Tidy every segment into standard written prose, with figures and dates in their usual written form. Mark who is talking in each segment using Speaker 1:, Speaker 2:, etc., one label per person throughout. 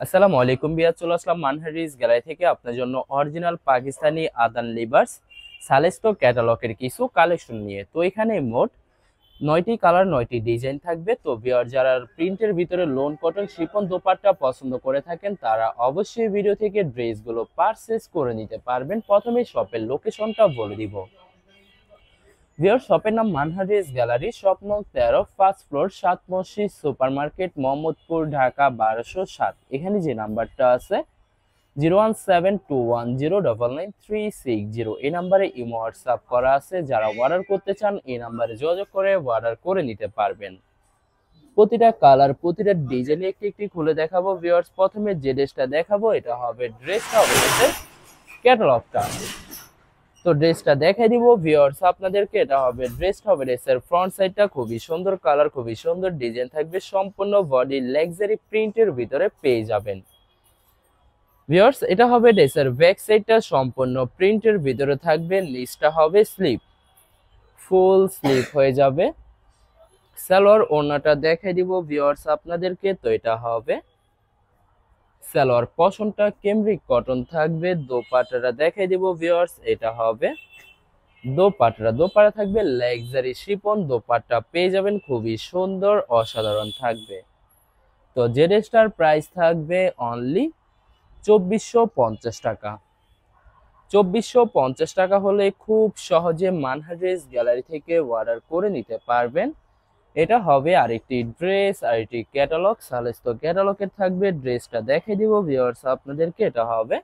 Speaker 1: আসসালামু আলাইকুম বিয়ার, চলে আসলাম মানহারিস গ্যালারি থেকে আপনার জন্য অরিজিনাল পাকিস্তানি আদান লিভার্স সালেস্টো ক্যাটালগের কিছু কালেকশন নিয়ে। তো এখানে মোট 9টি কালার 9টি ডিজাইন থাকবে। তো বিয়ার যারা প্রিন্টের ভিতরে লোন কটন শিফন দোপাট্টা পছন্দ করে থাকেন তারা অবশ্যই ভিডিও থেকে ড্রেসগুলো পারচেজ করে নিতে পারবেন। প্রথমে শপের লোকেশনটা বলে দিব। বিয়ার শপের নাম মানহারিস গ্যালারি, শপ নং 13, ফার্স্ট ফ্লোর, 7 মসজিদ সুপার মার্কেট, মোহাম্মদপুর, ঢাকা 1207। এখানে যে নাম্বারটা আছে 01721099360, এই নাম্বারে ইমো হোয়াটসঅ্যাপ করা আছে। যারা অর্ডার করতে চান এই নাম্বারে যোগাযোগ করে অর্ডার করে নিতে পারবেন। প্রতিটা কালার প্রতিটা ডিজাইন একটি একটি খুলে দেখাবো ভিউয়ার্স। প্রথমে যে ড্রেসটা দেখাবো এটা হবে ড্রেসটা হবে ক্যাটালগটা। তো ড্রেসটা দেখাই দিব ভিউয়ার্স আপনাদেরকে। এটা হবে ড্রেসটা হবে ড্রেসের ফ্রন্ট সাইডটা খুবই সুন্দর কালার, খুবই সুন্দর ডিজাইন থাকবে, সম্পূর্ণ বডি লাক্সারি প্রিন্টের ভিতরে পেয়ে যাবেন ভিউয়ার্স। এটা হবে ড্রেসের ব্যাক সাইডটা সম্পূর্ণ প্রিন্টের ভিতরে থাকবে, নিচটা হবে স্লিপ, ফুল স্লিপ হয়ে যাবে। সালোয়ার ওড়নাটা দেখাই দিব ভিউয়ার্স আপনাদেরকে। তো এটা হবে সালোয়ার পশমটা কেমব্রিক কটন থাকবে। দোপাট্টাটা দেখাই দিব ভিউয়ার্স, এটা হবে দোপাট্টা থাকবে লাক্সারি শিফন দোপাট্টা পেয়ে যাবেন, খুবই সুন্দর অসাধারণ থাকবে। তো যে ড্রেসটার প্রাইস থাকবে অনলি 2450 টাকা। 2450 টাকা হলে খুব সহজে মানহারিস গ্যালারি থেকে অর্ডার করে নিতে পারবেন। এটা হবে আরেকটি ড্রেস, আরেকটি ক্যাটালগ, সালেস্তো ক্যাটালগের থাকবে। ড্রেসটা দেখে দিব ভিউয়ার্স আপনাদেরকে। এটা হবে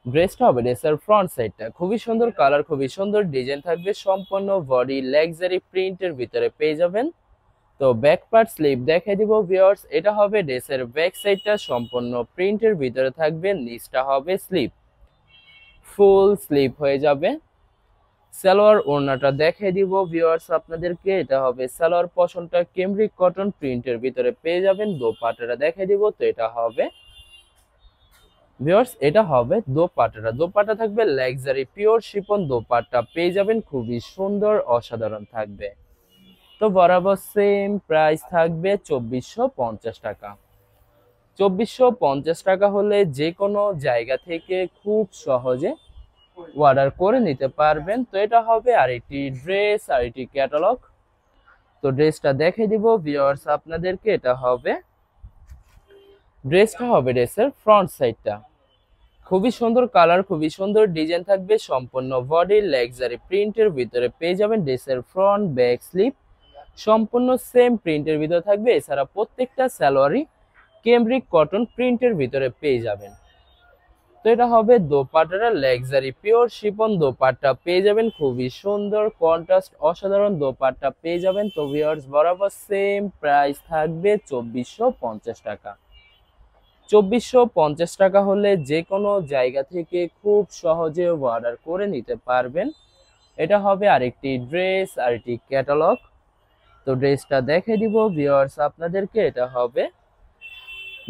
Speaker 1: ড্রেসটা হবে ড্রেসের ফ্রন্ট সাইডটা খুবই সুন্দর কালার, খুবই সুন্দর ডিজাইন থাকবে, সম্পূর্ণ বডি লাক্সারি প্রিন্টের ভিতরে পেয়ে যাবেন। তো ব্যাক পার্ট স্লিভ দেখাই দিব ভিউয়ার্স। এটা হবে ড্রেসের ব্যাক সাইডটা সম্পূর্ণ প্রিন্টের ভিতরে থাকবে, নিচটা হবে স্লিভ, ফুল স্লিভ হয়ে যাবে। সালোয়ার ওড়নাটা দেখাই দিব ভিউয়ার্স আপনাদেরকে। এটা হবে সালোয়ার পশমটা কেমব্রিক কটন প্রিন্টের ভিতরে পেয়ে যাবেন। দোপাট্টাটা দেখাই দিব। তো এটা হবে ভিউয়ার্স, এটা হবে দোপাট্টা থাকবে লাক্সারি পিওর শিফন দোপাট্টা পেয়ে যাবেন, খুবই সুন্দর অসাধারণ থাকবে। তো বরাবর সেম প্রাইস থাকবে 2450 টাকা। 2450 টাকা হলে যে কোনো জায়গা থেকে খুব সহজে অর্ডার করে নিতে পারবেন। তো এটা হবে আরেকটি ড্রেস, আরেকটি ক্যাটালগ। তো ড্রেসটা দেখে দিব ভিউয়ার্স আপনাদেরকে। এটা হবে ড্রেসটা হবে ড্রেসের ফ্রন্ট সাইডটা খুবই সুন্দর কালার, খুবই সুন্দর ডিজাইন থাকবে, সম্পূর্ণ বডি লাক্সারি প্রিন্টের ভিতরে পেয়ে যাবেন। ড্রেসের ফ্রন্ট ব্যাক স্লিপ সম্পূর্ণ সেম প্রিন্টের ভিতরে থাকবে। এছাড়া প্রত্যেকটা সালোয়ারই কেমব্রিক কটন প্রিন্টের ভিতরে পেয়ে যাবেন। তো এটা হবে দোপাট্টাটা লাক্সারি পিওর শিফন দোপাট্টা পেয়ে যাবেন, খুবই সুন্দর কন্ট্রাস্ট অসাধারণ দোপাট্টা পেয়ে যাবেন। তো ভিউয়ার্স বরাবর সেম প্রাইস থাকবে 2450 টাকা। 2450 টাকা হলে যে কোনো জায়গা থেকে খুব সহজে অর্ডার করে নিতে পারবেন। এটা হবে আরেকটি ড্রেস, আরেকটি ক্যাটালগ। তো ড্রেসটা দেখে দিব ভিউয়ার্স আপনাদেরকে। এটা হবে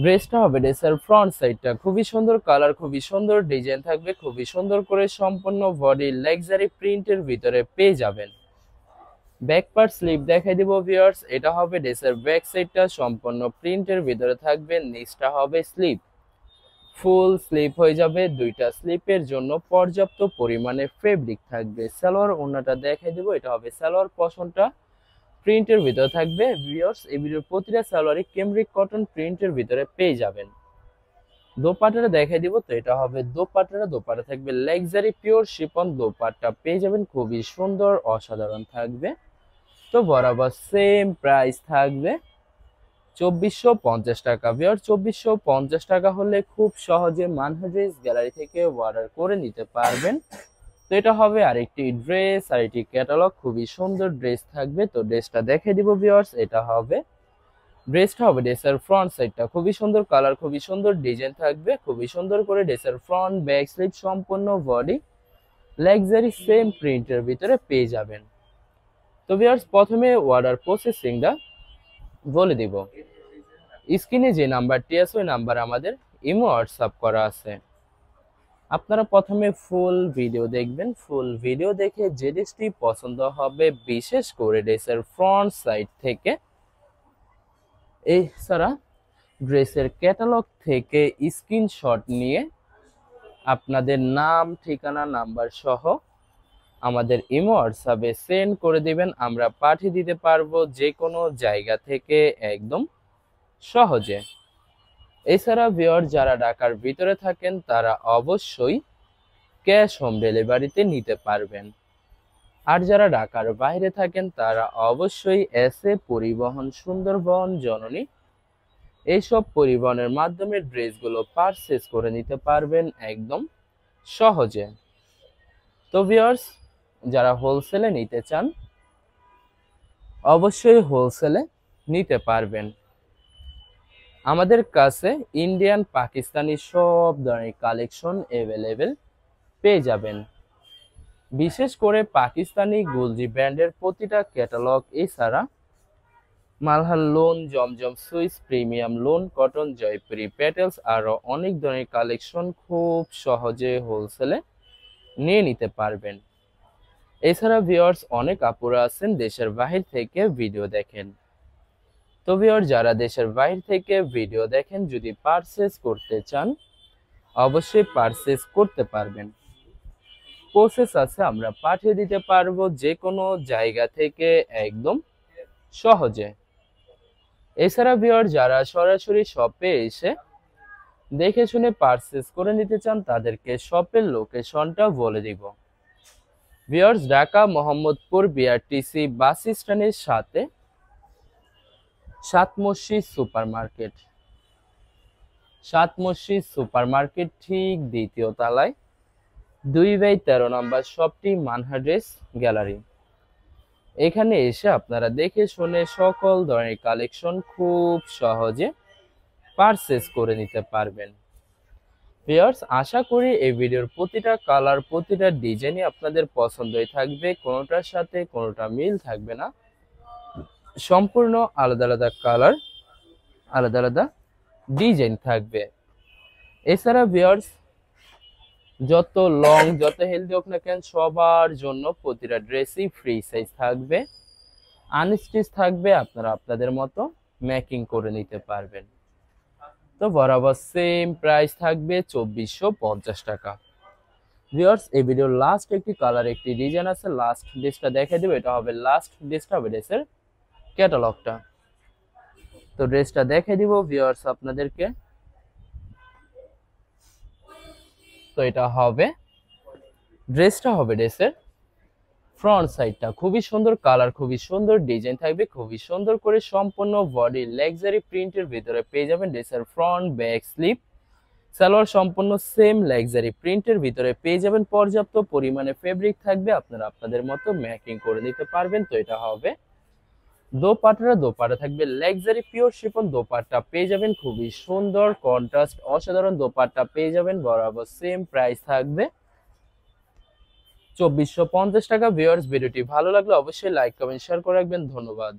Speaker 1: ড্রেসটা হবে ড্রেসের ফ্রন্ট সাইডটা খুবই সুন্দর কালার, খুবই সুন্দর ডিজাইন থাকবে, খুবই সুন্দর করে সম্পূর্ণ বডি লাক্সারি প্রিন্টের ভিতরে পেয়ে যাবেন। ব্যাক পার্ট স্লিভ দেখাই দিব ভিউয়ার্স। এটা হবে ড্রেসের ব্যাক সাইডটা সম্পূর্ণ প্রিন্টের ভিতরে থাকবে, নিচটা হবে স্লিভ, ফুল স্লিপ হয়ে যাবে। দুইটা স্লিপের জন্য পর্যাপ্ত পরিমাণে ফেব্রিক থাকবে। সালোয়ার ওড়নাটা দেখাই দিব। এটা হবে সালোয়ার পশমটা প্রিন্টের ভিতরে থাকবে ভিউয়ার্স। এই ভিডিওর প্রতিটা সালোয়ারই কেমব্রিক কটন প্রিন্টের ভিতরে পেয়ে যাবেন। দোপাট্টাটা দেখাই দিব। তো এটা হবে দোপাট্টা থাকবে লাক্সারি পিওর শিফন দোপাট্টা পেয়ে যাবেন, খুবই সুন্দর অসাধারণ থাকবে। তো বরাবর সেম প্রাইস থাকবে 2450 টাকা। ভিউয়ার্স 2450 টাকা হলে খুব সহজে মানহারিস গ্যালারি থেকে অর্ডার করে নিতে পারবেন। তো এটা হবে আরেকটি ড্রেস, আরেকটি ক্যাটালগ, খুবই সুন্দর ড্রেস থাকবে। তো ড্রেসটা দেখে দিব ভিউয়ার্স। এটা হবে ড্রেসটা হবে ড্রেসের ফ্রন্ট সাইডটা খুবই সুন্দর কালার, খুবই সুন্দর ডিজাইন থাকবে, খুবই সুন্দর করে ড্রেসের ফ্রন্ট ব্যাক স্লিভ সম্পূর্ণ বডি লাক্সারি সেম প্রিন্টের ভিতরে পেয়ে যাবেন। তো ভিউয়ার্স প্রথমে অর্ডার প্রসেসিংটা বলে দিব। স্ক্রিনে যে নাম্বারটি আছে ওই নাম্বার আমাদের ইমো হোয়াটসঅ্যাপ করা আছে। আপনারা প্রথমে ফুল ভিডিও দেখবেন। ফুল ভিডিও দেখে যে ড্রেসটি পছন্দ হবে, বিশেষ করে ড্রেসের ফ্রন্ট সাইড থেকে এছাড়া ড্রেসের ক্যাটালগ থেকে স্ক্রিনশট নিয়ে আপনাদের নাম, ঠিকানা, নাম্বার সহ আমাদের ইমো হোয়াটসঅ্যাপে সেন্ড করে দিবেন। আমরা পাঠিয়ে দিতে পারবো যে কোনো জায়গা থেকে একদম সহজে। এছাড়া ভিউয়ার যারা ঢাকার ভিতরে থাকেন তারা অবশ্যই ক্যাশ হোম ডেলিভারিতে নিতে পারবেন। আর যারা ঢাকার বাইরে থাকেন তারা অবশ্যই এসএ পরিবহন, সুন্দরবন, জননী এইসব পরিবহনের মাধ্যমে ড্রেসগুলো পারচেজ করে নিতে পারবেন একদম সহজে। তো ভিউয়ার্স, যারা হোলসেলে নিতে চান অবশ্যই হোলসেলে নিতে পারবেন। আমাদের কাছে ইন্ডিয়ান, পাকিস্তানি সব ধরনের কালেকশন অ্যাভেলেবেল পেয়ে যাবেন। বিশেষ করে পাকিস্তানি গুলজি ব্র্যান্ডের প্রতিটা ক্যাটালগ, এছাড়া মালহার লোন, জমজম Swiss, premium lawn, cotton, Jaipuri প্যাটেলস আরও অনেক ধরনের কালেকশন খুব সহজে হোলসেলে নিয়ে নিতে পারবেন। এছাড়া ভিউয়ার্স, অনেক আপুরা আছেন দেশের বাহির থেকে ভিডিও দেখেন। তো ভিউয়ার, যারা দেশের বাহির থেকে ভিডিও দেখেন যদি পারচেজ করতে চান অবশ্যই পারচেজ করতে পারবেন। প্রসেস আছে, আমরা পাঠিয়ে দিতে পারবো যে কোনো জায়গা থেকে একদম সহজে। এছাড়া ভিউয়ার, যারা সরাসরি শপে এসে দেখে শুনে পারচেজ করে নিতে চান তাদেরকে শপের লোকেশনটা বলে দিব। ভিউয়ার্স, ঢাকা মোহাম্মদপুর বিআরটিসি বাস স্ট্যান্ডের সাথে সাত মসজিদ সুপার মার্কেট ঠিক দ্বিতীয় তলায় 2/13 নম্বর শপটি মানহা ড্রেস গ্যালারি। এখানে এসে আপনারা দেখে শুনে সকল ধরনের কালেকশন খুব সহজে পারচেজ করে নিতে পারবেন। ভিউয়ার্স, আশা করি এই ভিডিওর প্রতিটা কালার, প্রতিটা ডিজাইনই আপনাদের পছন্দই থাকবে, কোনোটার সাথে কোনোটা মিল থাকবে না। সম্পূর্ণ আলাদা আলাদা কালার, আলাদা আলাদা ডিজাইন থাকবে। এছাড়া ভিউয়ার্স, যত লং, যত হেলদি হোক না কেন, সবার জন্য প্রতিটা ড্রেসই ফ্রি সাইজ থাকবে, আনস্টিচ থাকবে, আপনারা আপনাদের মতো মেকিং করে নিতে পারবেন। তো বরাবর সেম প্রাইস থাকবে 2450 টাকা। ভিউয়ার্স, এই ভিডিওর লাস্ট একটি কালার, একটি ডিজাইন আছে, লাস্ট ড্রেসটা দেখে দেবো। এটা হবে লাস্ট ড্রেসটা, হবে ড্রেসের ক্যাটালগটা। তো ড্রেসটা দেখে দিব ভিউয়ার্স আপনাদেরকে। তো এটা হবে ড্রেসটা, হবে ড্রেসের ফ্রন্ট সাইডটা। খুবই সুন্দর কালার, খুবই সুন্দর ডিজাইন থাকবে, খুবই সুন্দর করে সম্পূর্ণ বডি লাক্সারি প্রিন্টের ভিতরে পেয়ে যাবেন। ড্রেসের ফ্রন্ট, ব্যাক, স্লিপ, সালোয়ার সম্পূর্ণ সেম লাক্সারি প্রিন্টের ভিতরে পেয়ে যাবেন। পর্যাপ্ত পরিমাণে ফেব্রিক থাকবে, আপনারা আপনাদের মতো মেকিং করে নিতে পারবেন। তো এটা হবে দোপাট্টা থাকবে লাক্সারি পিওর শিফন দোপাট্টা পেয়ে যাবেন, খুবই সুন্দর কন্ট্রাস্ট অসাধারণ দোপাট্টা পেয়ে যাবেন। বরাবর সেম প্রাইস থাকবে 2450 টাকা। ভিউয়ার্স, ভিডিওটি ভালো লাগলে অবশ্যই লাইক, কমেন্ট, শেয়ার করে রাখবেন। ধন্যবাদ।